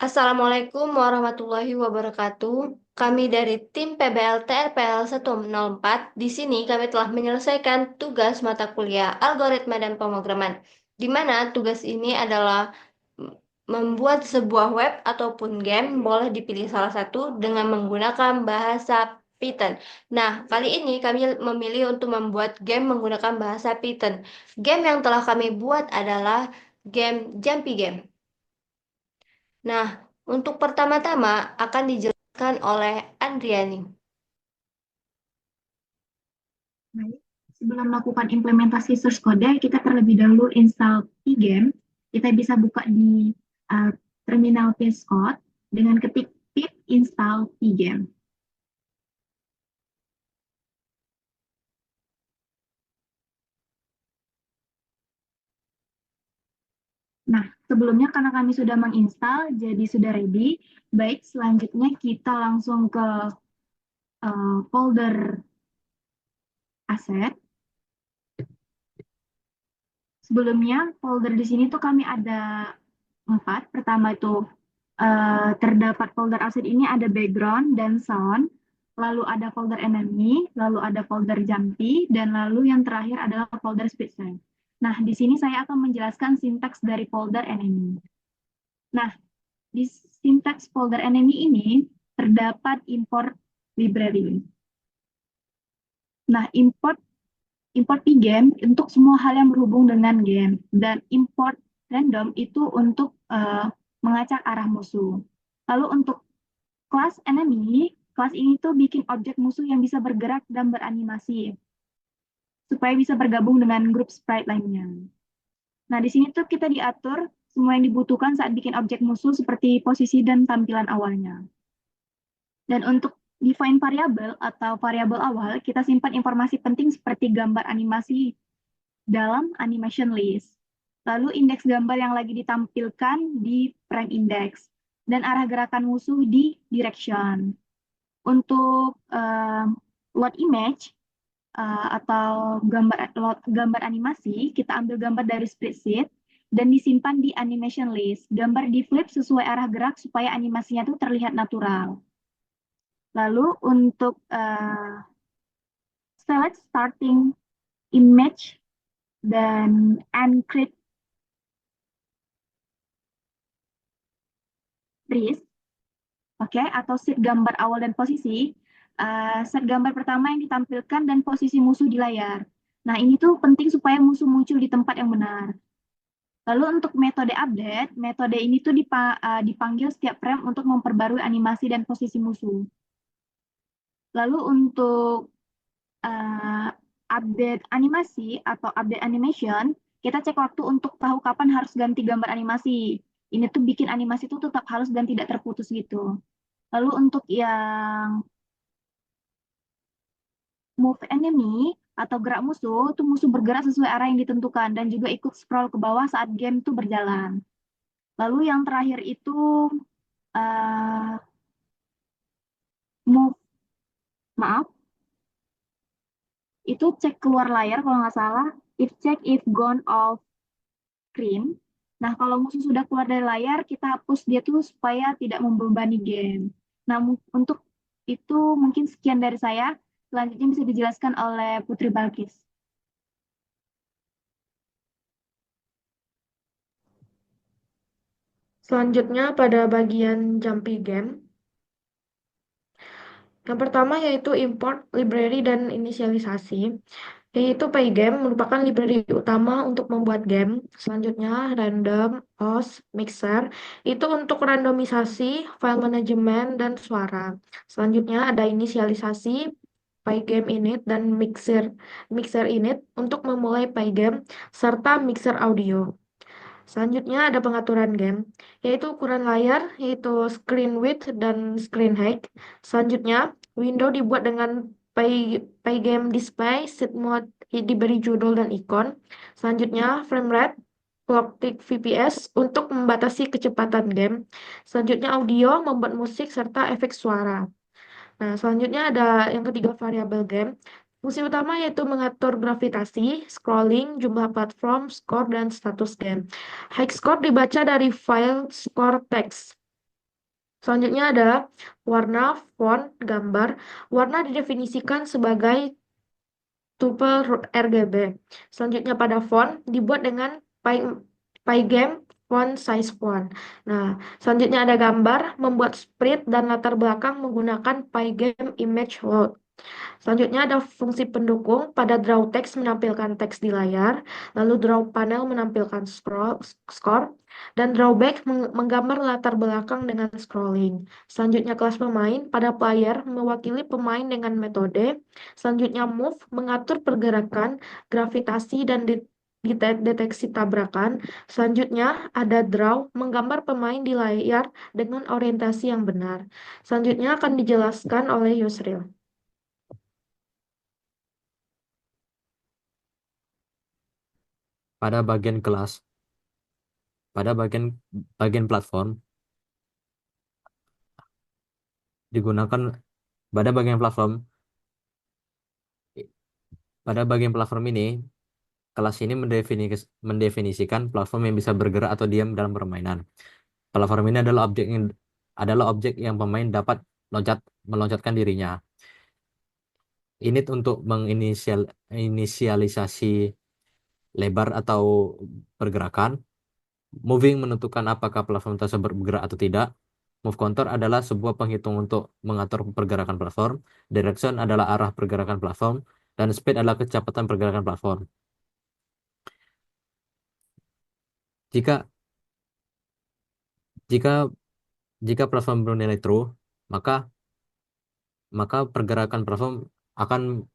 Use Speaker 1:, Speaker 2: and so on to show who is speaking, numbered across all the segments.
Speaker 1: Assalamualaikum warahmatullahi wabarakatuh. Kami dari tim PBLT RPL 104. Di sini kami telah menyelesaikan tugas mata kuliah algoritma dan pemrograman, di mana tugas ini adalah membuat sebuah web ataupun game, boleh dipilih salah satu dengan menggunakan bahasa Python. Nah, kali ini kami memilih untuk membuat game menggunakan bahasa Python. Game yang telah kami buat adalah game Jumpy Game. Nah, untuk pertama-tama akan dijelaskan oleh Andriani.
Speaker 2: Baik, sebelum melakukan implementasi source code, kita terlebih dahulu install Pygame. Kita bisa buka di uh, terminal VS Code dengan ketik pip install Pygame. Nah, sebelumnya karena kami sudah menginstal, jadi sudah ready. Baik, selanjutnya kita langsung ke folder aset. Sebelumnya, folder di sini tuh kami ada 4. Pertama itu terdapat folder aset ini ada background dan sound, lalu ada folder enemy, lalu ada folder jumpy, dan lalu yang terakhir adalah folder speedsign. Nah, di sini saya akan menjelaskan sintaks dari folder enemy. Nah, di sintaks folder enemy ini terdapat import library. Nah, import pygame untuk semua hal yang berhubung dengan game, dan import random itu untuk mengacak arah musuh. Lalu untuk kelas enemy, kelas ini tuh bikin objek musuh yang bisa bergerak dan beranimasi supaya bisa bergabung dengan grup sprite lainnya. Nah, di sini tuh kita diatur semua yang dibutuhkan saat bikin objek musuh seperti posisi dan tampilan awalnya. Dan untuk define variabel atau variabel awal, kita simpan informasi penting seperti gambar animasi dalam animation list. Lalu indeks gambar yang lagi ditampilkan di frame index dan arah gerakan musuh di direction. Untuk load image atau gambar animasi, kita ambil gambar dari spreadsheet dan disimpan di animation list. Gambar di flip sesuai arah gerak supaya animasinya itu terlihat natural. Lalu untuk select starting image dan encrypt trace, oke, atau set gambar awal dan posisi. Set gambar pertama yang ditampilkan dan posisi musuh di layar. Nah, ini tuh penting supaya musuh muncul di tempat yang benar. Lalu untuk metode update, metode ini tuh dipanggil setiap frame untuk memperbarui animasi dan posisi musuh. Lalu untuk uh, update animasi atau update animation, kita cek waktu untuk tahu kapan harus ganti gambar animasi. Ini tuh bikin animasi itu tetap halus dan tidak terputus gitu. Lalu untuk yang move enemy atau gerak musuh, itu musuh bergerak sesuai arah yang ditentukan dan juga ikut scroll ke bawah saat game itu berjalan. Lalu yang terakhir itu uh, move, maaf, itu cek keluar layar kalau nggak salah. If check if gone off screen. Nah, kalau musuh sudah keluar dari layar, kita hapus dia tuh supaya tidak membebani game. Nah, untuk itu mungkin sekian dari saya. Selanjutnya bisa dijelaskan oleh Putri Balkis.
Speaker 3: Selanjutnya pada bagian Jumpy Game. Yang pertama yaitu import, library, dan inisialisasi. Yaitu Pygame merupakan library utama untuk membuat game. Selanjutnya random, host, mixer. Itu untuk randomisasi, file manajemen, dan suara. Selanjutnya ada inisialisasi, Pygame init, dan mixer init untuk memulai Pygame, serta mixer audio. Selanjutnya ada pengaturan game, yaitu ukuran layar, yaitu screen width dan screen height. Selanjutnya, window dibuat dengan Pygame display, set mode diberi judul dan ikon. Selanjutnya, frame rate, clock tick fps untuk membatasi kecepatan game. Selanjutnya, audio, membuat musik serta efek suara. Nah, selanjutnya ada yang ketiga variabel game. Fungsi utama yaitu mengatur gravitasi, scrolling, jumlah platform, skor, dan status game. High score dibaca dari file score text. Selanjutnya ada warna, font, gambar. Warna didefinisikan sebagai tuple RGB. Selanjutnya pada font dibuat dengan Pygame font size font. Nah, selanjutnya ada gambar, membuat sprite dan latar belakang menggunakan Pygame image load. Selanjutnya ada fungsi pendukung. Pada draw text menampilkan teks di layar, lalu draw panel menampilkan score, dan drawback menggambar latar belakang dengan scrolling. Selanjutnya kelas pemain. Pada player mewakili pemain dengan metode. Selanjutnya move mengatur pergerakan, gravitasi dan deteksi tabrakan. Selanjutnya ada draw menggambar pemain di layar dengan orientasi yang benar. Selanjutnya akan dijelaskan oleh Yusril.
Speaker 4: Pada bagian kelas, pada bagian platform digunakan pada bagian platform pada bagian platform ini kelas ini mendefinisikan platform yang bisa bergerak atau diam dalam permainan. Platform ini adalah objek yang pemain dapat meloncatkan dirinya. Init untuk menginisialisasi lebar atau pergerakan. Moving menentukan apakah platform tersebut bergerak atau tidak. Move counter adalah sebuah penghitung untuk mengatur pergerakan platform. Direction adalah arah pergerakan platform. Dan speed adalah kecepatan pergerakan platform. Jika jika jika platform bernilai true, maka pergerakan platform akan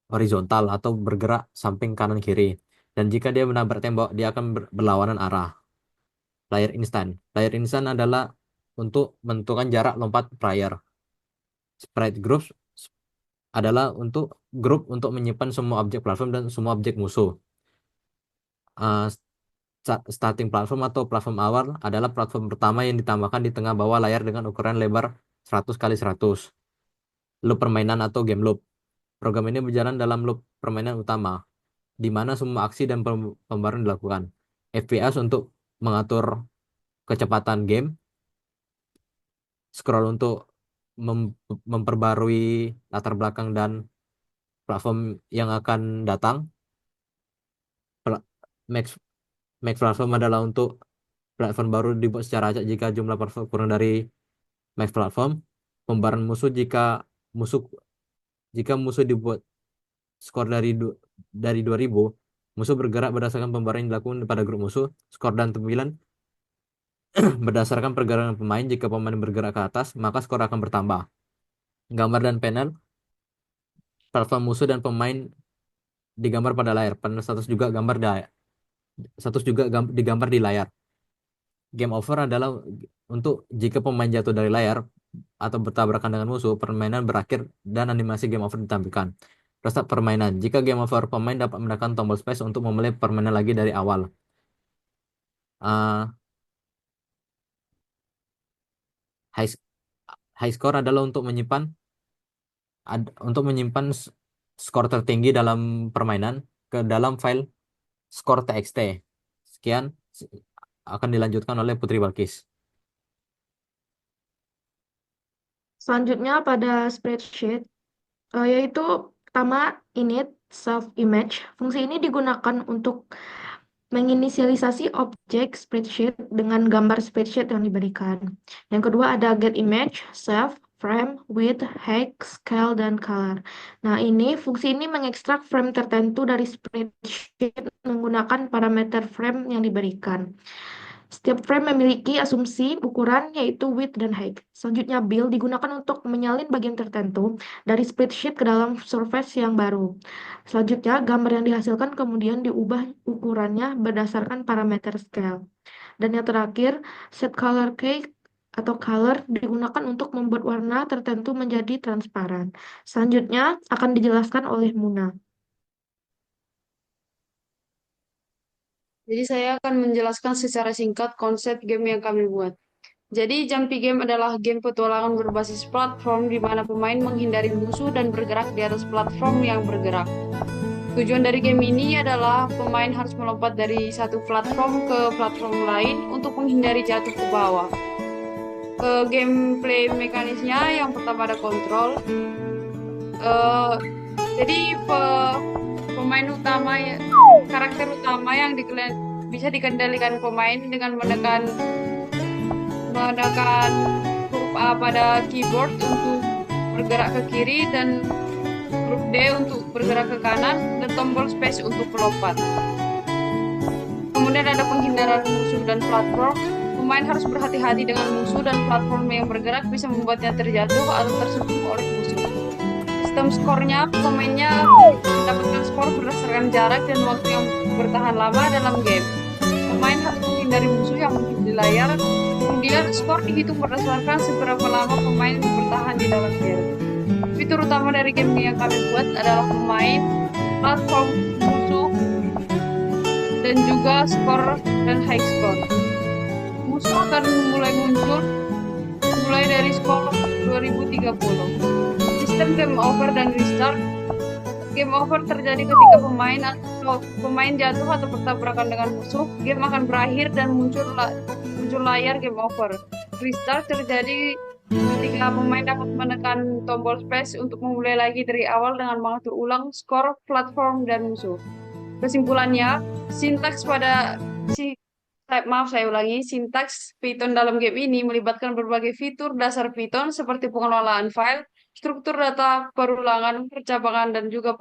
Speaker 4: horizontal atau bergerak samping kanan kiri. Dan jika dia menabrak tembok, dia akan berlawanan arah. Layar instan. Layar instan adalah untuk menentukan jarak lompat player. Sprite groups adalah untuk grup untuk menyimpan semua objek platform dan semua objek musuh. Uh, Starting platform atau platform awal adalah platform pertama yang ditambahkan di tengah bawah layar dengan ukuran lebar 100 kali 100. Loop permainan atau game loop. Program ini berjalan dalam loop permainan utama, di mana semua aksi dan pembaruan dilakukan. FPS untuk mengatur kecepatan game. Scroll untuk memperbarui latar belakang dan platform yang akan datang. Max platform adalah untuk platform baru dibuat secara acak jika jumlah platform kurang dari max platform. Pembaruan musuh jika musuh dibuat skor dari 2000, musuh bergerak berdasarkan pembaruan yang dilakukan pada grup musuh. Skor dan tampilan berdasarkan pergerakan pemain. Jika pemain bergerak ke atas, maka skor akan bertambah. Gambar dan panel. Platform musuh dan pemain digambar pada layar. Panel status juga digambar di layar. Game over adalah untuk jika pemain jatuh dari layar atau bertabrakan dengan musuh, permainan berakhir dan animasi game over ditampilkan. Restart permainan. Jika game over, pemain dapat menekan tombol space untuk memulai permainan lagi dari awal. Uh, high score adalah untuk menyimpan skor tertinggi dalam permainan ke dalam file skor txt. Sekian akan dilanjutkan oleh Putri Balkis.
Speaker 3: Selanjutnya pada spreadsheet, yaitu pertama init self image. Fungsi ini digunakan untuk menginisialisasi objek spreadsheet dengan gambar spreadsheet yang diberikan. Yang kedua ada get image, self, frame, width, height, scale, dan color. Nah, fungsi ini mengekstrak frame tertentu dari spreadsheet menggunakan parameter frame yang diberikan. Setiap frame memiliki asumsi ukuran yaitu width dan height. Selanjutnya build digunakan untuk menyalin bagian tertentu dari spreadsheet ke dalam surface yang baru. Selanjutnya gambar yang dihasilkan kemudian diubah ukurannya berdasarkan parameter scale. Dan yang terakhir set color key atau color digunakan untuk membuat warna tertentu menjadi transparan. Selanjutnya akan dijelaskan oleh Muna.
Speaker 5: Jadi saya akan menjelaskan secara singkat konsep game yang kami buat. Jadi Jumpy Game adalah game petualangan berbasis platform di mana pemain menghindari musuh dan bergerak di atas platform yang bergerak. Tujuan dari game ini adalah pemain harus melompat dari satu platform ke platform lain untuk menghindari jatuh ke bawah. gameplay mekanisnya yang pertama ada kontrol. Jadi pemain utama ya, karakter utama yang bisa dikendalikan pemain dengan menekan huruf A pada keyboard untuk bergerak ke kiri dan huruf D untuk bergerak ke kanan dan tombol space untuk melompat. Kemudian ada penghindaran musuh dan platform. Pemain harus berhati-hati dengan musuh dan platform yang bergerak bisa membuatnya terjatuh atau tersentuh oleh musuh. Sistem skornya, pemainnya mendapatkan skor berdasarkan jarak dan waktu yang bertahan lama dalam game. Pemain harus menghindari musuh yang muncul di layar. Kemudian skor dihitung berdasarkan seberapa lama pemain bertahan di dalam game. Fitur utama dari game yang kami buat adalah pemain, platform, musuh, dan juga skor dan high score. Musuh akan mulai muncul mulai dari skor 2030. Sistem game over dan restart. Game over terjadi ketika pemain jatuh atau bertabrakan dengan musuh. Game akan berakhir dan muncul layar game over. Restart terjadi ketika pemain dapat menekan tombol space untuk memulai lagi dari awal dengan mengatur ulang skor, platform, dan musuh. Kesimpulannya, saya ulangi, sintaks Python dalam game ini melibatkan berbagai fitur dasar Python seperti pengelolaan file, struktur data, perulangan, percabangan, dan juga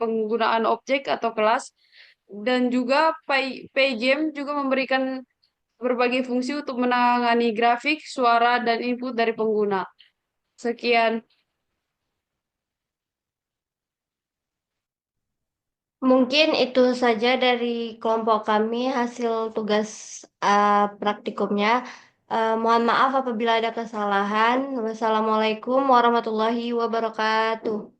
Speaker 5: penggunaan objek atau kelas. Dan juga Pygame juga memberikan berbagai fungsi untuk menangani grafik, suara, dan input dari pengguna. Sekian.
Speaker 1: Mungkin itu saja dari kelompok kami hasil tugas praktikumnya. Mohon maaf apabila ada kesalahan. Wassalamualaikum warahmatullahi wabarakatuh.